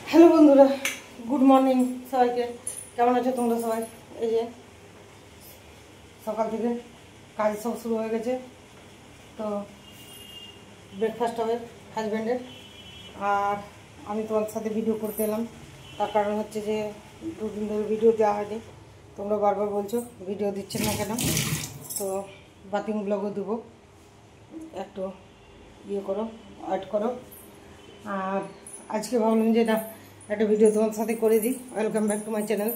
Hello বন্ধুরা, good morning সবাইকে। কেমন আছো তোমরা সবাই? এই যে সকাল থেকে কাজ সব শুরু হয়ে গেছে। তো ব্রেকফাস্ট হবে হাজব্যান্ডের, আর আমি তোমার সাথে ভিডিও করতে এলাম। তার কারণ হচ্ছে যে দুদিন ধরে ভিডিও দেওয়া হয়নি, তোমরা বারবার বলছো ভিডিও দিচ্ছেন না কেন। তো বাথিং ব্লগও দেবো, একটু ইয়ে করো, ওয়েট করো। আর আজকে ভাবলাম যে না, একটা ভিডিও তোমার সাথে করে দিই। Welcome back to my channel.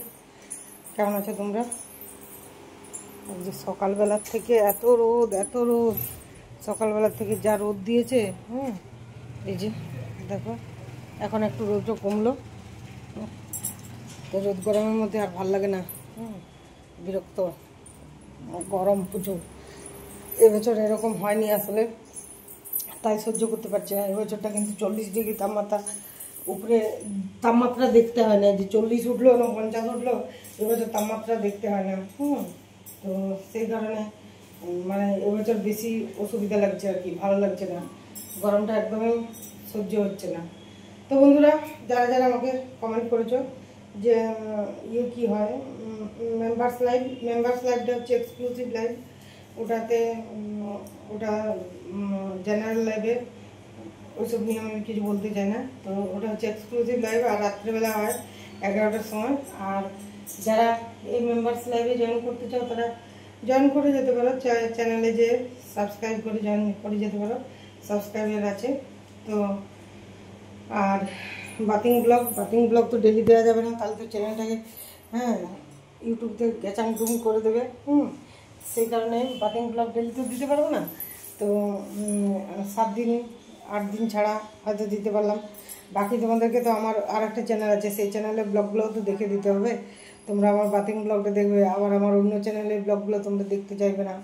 কেমন আছো তোমরা? যে সকালবেলার থেকে এত রোদ, সকালবেলার থেকে যা রোদ দিয়েছে। এই যে দেখো, এখন একটু রোদটা কমলো। তো রোদ গরমের মধ্যে আর ভাল লাগে না, বিরক্ত, গরম প্রচুর। এবছর এরকম হয়নি আসলে, তাই সহ্য করতে পারছি না। এবছরটা কিন্তু 40 ডিগ্রি তাপমাত্রা দেখতে হয় না, যে 40 উঠলো না 50 উঠলো, এবছর তাপমাত্রা দেখতে হয় না। তো সেই কারণে মানে এবছর বেশি অসুবিধা লাগছে আর কি, ভালো লাগছে না, গরমটা একদমই সহ্য হচ্ছে না। তো বন্ধুরা, যারা যারা আমাকে কমেন্ট করেছো যে ইয়ে কী হয়, মেম্বার্স লাইভটা হচ্ছে এক্সক্লুসিভ লাইভ, ওটাতে ওটা জেনারেল লাইভে ওইসব নিয়ে আমি কিছু বলতে চাই না। তো ওটা হচ্ছে এক্সক্লুসিভ লাইভ, আর রাত্রেবেলা হয় 11টার সময়। আর যারা এই মেম্বার্স লাইভে জয়েন করতে চাও তারা জয়েন করে যেতে পারো, চ্যানেলে যে সাবস্ক্রাইব করে জয়েন করে যেতে পারো, সাবস্ক্রাইবার আছে। তো আর বাথিং ব্লগ তো ডেলি দেওয়া যাবে না, তাহলে তো চ্যানেলটাকে ইউটিউব থেকে গ্যাচাংটুম করে দেবে। সেই কারণে বাথিং ব্লগ ডেলি তো দিতে পারবো না। তো 7 দিন 8 দিন ছাড়া হয়তো দিতে পারলাম। বাকি তোমাদেরকে তো আমার আর একটা চ্যানেল আছে, সেই চ্যানেলে ব্লগগুলো তো দেখে দিতে হবে। তোমরা আমার বাথিং ব্লগটা দেখবে, আবার আমার অন্য চ্যানেলের ব্লগগুলো তোমরা দেখতে চাইবে না,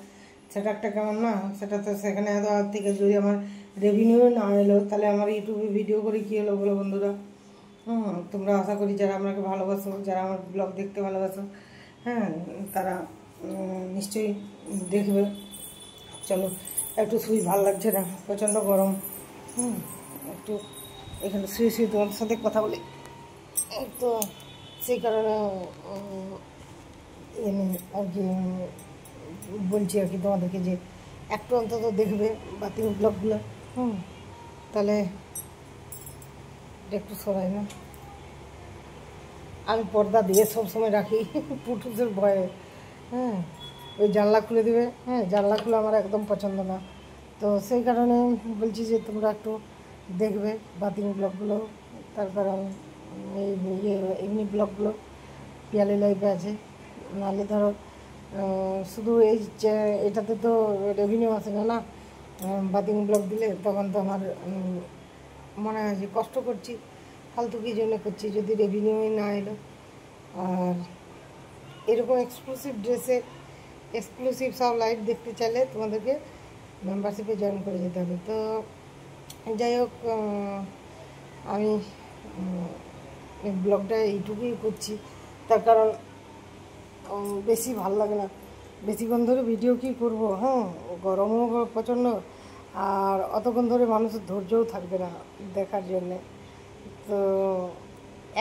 সেটা একটা কেমন না? সেটা তো সেখানে এত থেকে যদি আমার রেভিনিউ না এলো, তাহলে আমার ইউটিউবে ভিডিও করে কী হলো বলো বন্ধুরা? তোমরা আশা করি যারা আমাকে ভালোবাসো, যারা আমার ব্লগ দেখতে ভালোবাসো, তারা নিশ্চয়ই দেখবে। চলো একটু শুই, ভালো লাগছে না, প্রচণ্ড গরম। একটু এখানে শুয়ে তোমাদের সাথে কথা বলি, তো সেই কারণে আর কি বলছি আর কি তোমাদেরকে যে একটু অন্তত দেখবে বাথিং ব্লগগুলো। তাহলে একটু সরাই না, আমি পর্দা দিয়ে সবসময় রাখি পুটুসের ভয়ে। ওই জানলা খুলে দেবে, জানলা খুলে আমার একদম পছন্দ না। তো সেই কারণে বলছি যে তোমরা একটু দেখবে বাথিং ব্লগগুলো। তার কারণ এই এমনি ব্লগগুলো পিয়ালি লাইফে আছে, নাহলে ধরো শুধু এটাতে তো রেভিনিউ আসে না না। বাথিং ব্লগ দিলে তখন তো আমার মনে হয় যে কষ্ট করছি, ফালতু কী জন্য করছি যদি রেভিনিউই না এলো। আর এরকম এক্সক্লুসিভ সব লাইভ দেখতে চাইলে তোমাদেরকে মেম্বারশিপে জয়েন করে যেতে হবে। তো যাই হোক, আমি এই ব্লগটা এইটুকুই করছি, তার কারণ বেশি ভালো লাগে না বেশিক্ষণ ধরে ভিডিও কী করবো। গরমও প্রচণ্ড, আর অতক্ষণ ধরে মানুষের ধৈর্যও থাকবে না দেখার জন্যে। তো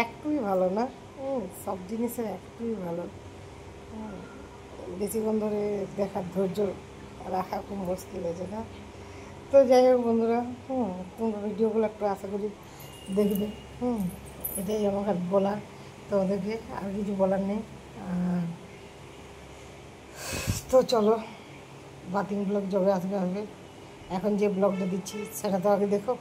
একটুই ভালো না, সব জিনিসের একটুই ভালো। বেশিক্ষণ ধরে দেখার ধৈর্য রাখা খুব মুশকিল হয়েছে না। তো যাই হোক বন্ধুরা, তোমরা ভিডিওগুলো একটু আশা করি দেখবে। এটাই আমার বলার তোমাদেরকে, আর কিছু বলার নেই। তো চলো, বাথিং ব্লগ যবে আসবে, এখন যে ব্লগটা দিচ্ছি সেটা তো আগে দেখো।